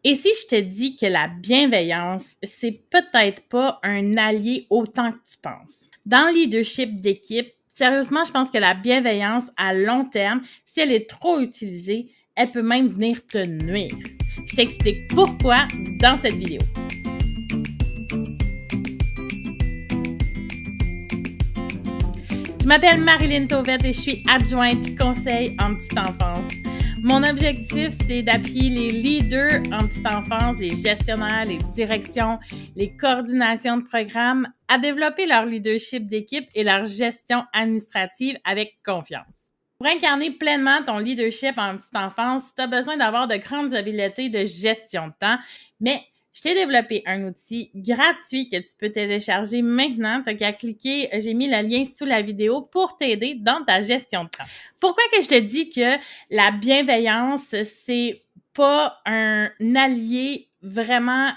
Et si je te dis que la bienveillance, c'est peut-être pas un allié autant que tu penses? Dans le leadership d'équipe, sérieusement, je pense que la bienveillance à long terme, si elle est trop utilisée, elle peut même venir te nuire. Je t'explique pourquoi dans cette vidéo. Je m'appelle Marilyn Tauvette et je suis adjointe conseil en petite enfance. Mon objectif, c'est d'appuyer les leaders en petite enfance, les gestionnaires, les directions, les coordinations de programmes à développer leur leadership d'équipe et leur gestion administrative avec confiance. Pour incarner pleinement ton leadership en petite enfance, tu as besoin d'avoir de grandes habiletés de gestion de temps, mais je t'ai développé un outil gratuit que tu peux télécharger maintenant. Tu n'as qu'à cliquer, j'ai mis le lien sous la vidéo pour t'aider dans ta gestion de temps. Pourquoi que je te dis que la bienveillance, c'est pas un allié vraiment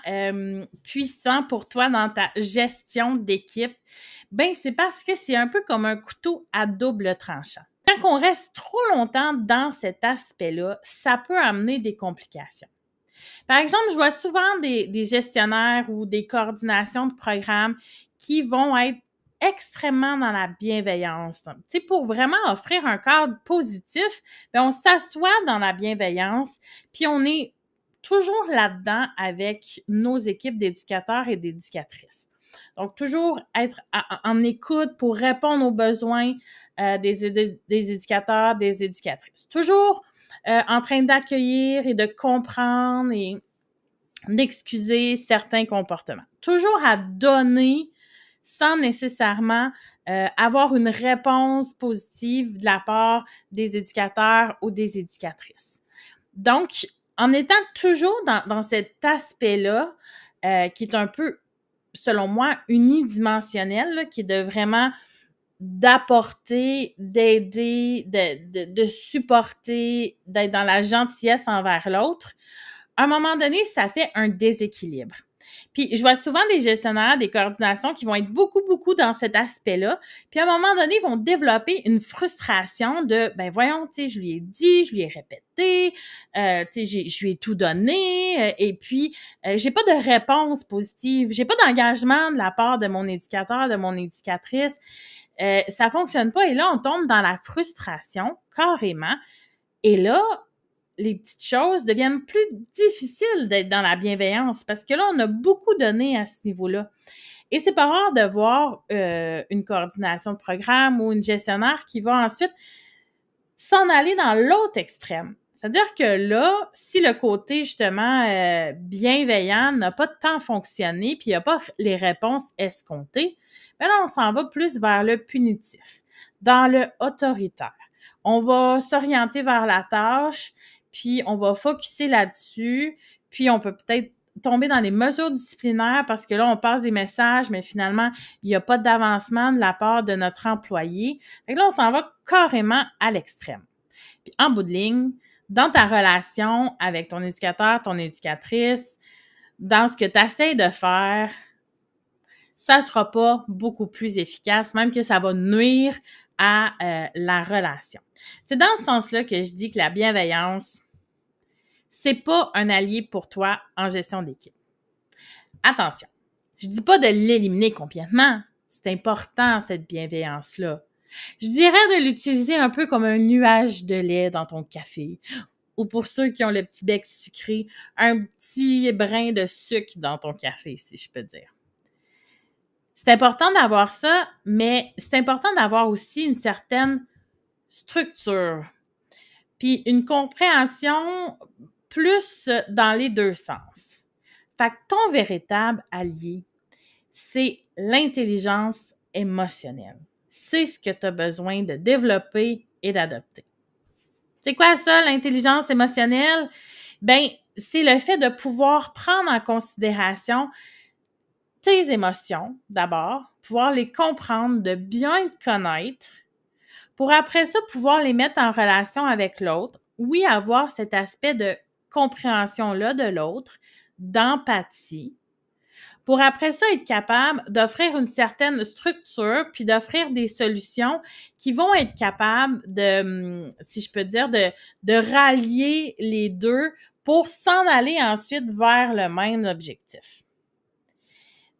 puissant pour toi dans ta gestion d'équipe? Ben, c'est parce que c'est un peu comme un couteau à double tranchant. Quand on reste trop longtemps dans cet aspect-là, ça peut amener des complications. Par exemple, je vois souvent des gestionnaires ou des coordinations de programmes qui vont être extrêmement dans la bienveillance. Tu sais, pour vraiment offrir un cadre positif, bien, on s'assoit dans la bienveillance, puis on est toujours là-dedans avec nos équipes d'éducateurs et d'éducatrices. Donc, toujours être en écoute pour répondre aux besoins des éducateurs, des éducatrices. Toujours en train d'accueillir et de comprendre et d'excuser certains comportements. Toujours à donner sans nécessairement avoir une réponse positive de la part des éducateurs ou des éducatrices. Donc, en étant toujours dans cet aspect-là, qui est un peu, selon moi, unidimensionnel, là, qui est de vraiment d'apporter, d'aider, de supporter, d'être dans la gentillesse envers l'autre, à un moment donné, ça fait un déséquilibre. Puis, je vois souvent des gestionnaires, des coordinations qui vont être beaucoup dans cet aspect-là. Puis, à un moment donné, ils vont développer une frustration de, ben voyons, tu sais, je lui ai dit, je lui ai répété, tu sais, je lui ai tout donné, et puis, j'ai pas de réponse positive, j'ai pas d'engagement de la part de mon éducateur, de mon éducatrice. Ça fonctionne pas. Et là, on tombe dans la frustration, carrément. Et là, les petites choses deviennent plus difficiles d'être dans la bienveillance parce que là, on a beaucoup donné à ce niveau-là. Et c'est pas rare de voir une coordination de programme ou une gestionnaire qui va ensuite s'en aller dans l'autre extrême. C'est-à-dire que là, si le côté, justement, bienveillant n'a pas tant fonctionné puis il n'y a pas les réponses escomptées, bien là, on s'en va plus vers le punitif, dans le autoritaire. On va s'orienter vers la tâche, puis on va focusser là-dessus, puis on peut peut-être tomber dans les mesures disciplinaires parce que là, on passe des messages, mais finalement, il n'y a pas d'avancement de la part de notre employé. Fait que là, on s'en va carrément à l'extrême. Puis en bout de ligne, dans ta relation avec ton éducateur, ton éducatrice, dans ce que tu essaies de faire, ça ne sera pas beaucoup plus efficace, même que ça va nuire à la relation. C'est dans ce sens-là que je dis que la bienveillance, c'est pas un allié pour toi en gestion d'équipe. Attention, je dis pas de l'éliminer complètement. C'est important, cette bienveillance-là. Je dirais de l'utiliser un peu comme un nuage de lait dans ton café. Ou pour ceux qui ont le petit bec sucré, un petit brin de sucre dans ton café, si je peux dire. C'est important d'avoir ça, mais c'est important d'avoir aussi une certaine structure. Puis une compréhension plus dans les deux sens. Fait que ton véritable allié, c'est l'intelligence émotionnelle. C'est ce que tu as besoin de développer et d'adopter. C'est quoi ça, l'intelligence émotionnelle? Ben, c'est le fait de pouvoir prendre en considération tes émotions, d'abord, pouvoir les comprendre, de bien te connaître, pour après ça, pouvoir les mettre en relation avec l'autre. Oui, avoir cet aspect de compréhension-là de l'autre, d'empathie, pour après ça être capable d'offrir une certaine structure puis d'offrir des solutions qui vont être capables de, si je peux dire, de rallier les deux pour s'en aller ensuite vers le même objectif.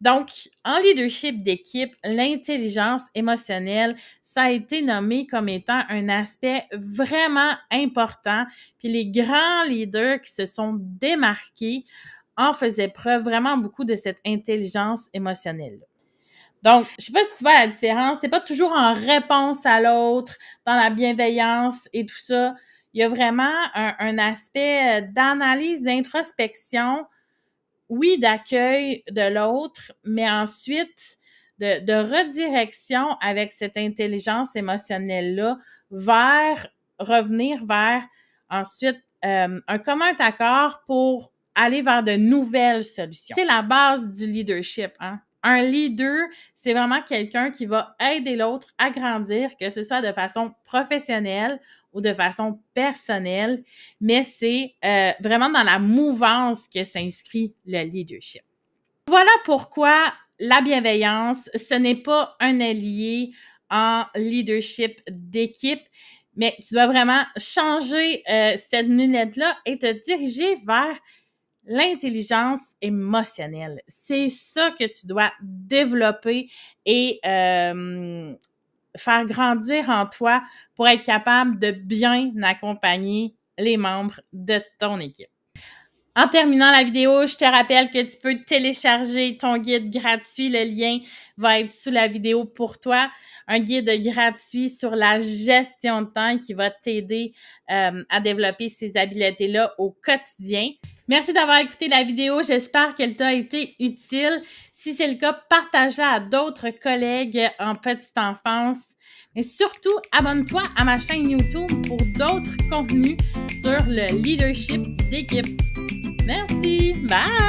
Donc, en leadership d'équipe, l'intelligence émotionnelle, ça a été nommé comme étant un aspect vraiment important. Puis les grands leaders qui se sont démarqués en faisaient preuve vraiment beaucoup de cette intelligence émotionnelle. Donc, je sais pas si tu vois la différence, c'est pas toujours en réponse à l'autre, dans la bienveillance et tout ça. Il y a vraiment un aspect d'analyse, d'introspection, oui, d'accueil de l'autre, mais ensuite de redirection avec cette intelligence émotionnelle-là revenir vers ensuite un commun accord pour aller vers de nouvelles solutions. C'est la base du leadership, hein? Un leader, c'est vraiment quelqu'un qui va aider l'autre à grandir, que ce soit de façon professionnelle ou de façon personnelle, mais c'est vraiment dans la mouvance que s'inscrit le leadership. Voilà pourquoi la bienveillance, ce n'est pas un allié en leadership d'équipe, mais tu dois vraiment changer cette lunette-là et te diriger vers l'intelligence émotionnelle. C'est ça que tu dois développer et faire grandir en toi pour être capable de bien accompagner les membres de ton équipe. En terminant la vidéo, je te rappelle que tu peux télécharger ton guide gratuit. Le lien va être sous la vidéo pour toi. Un guide gratuit sur la gestion de temps qui va t'aider à développer ces habiletés-là au quotidien. Merci d'avoir écouté la vidéo. J'espère qu'elle t'a été utile. Si c'est le cas, partage-la à d'autres collègues en petite enfance. Mais surtout, abonne-toi à ma chaîne YouTube pour d'autres contenus sur le leadership d'équipe. Merci! Bye!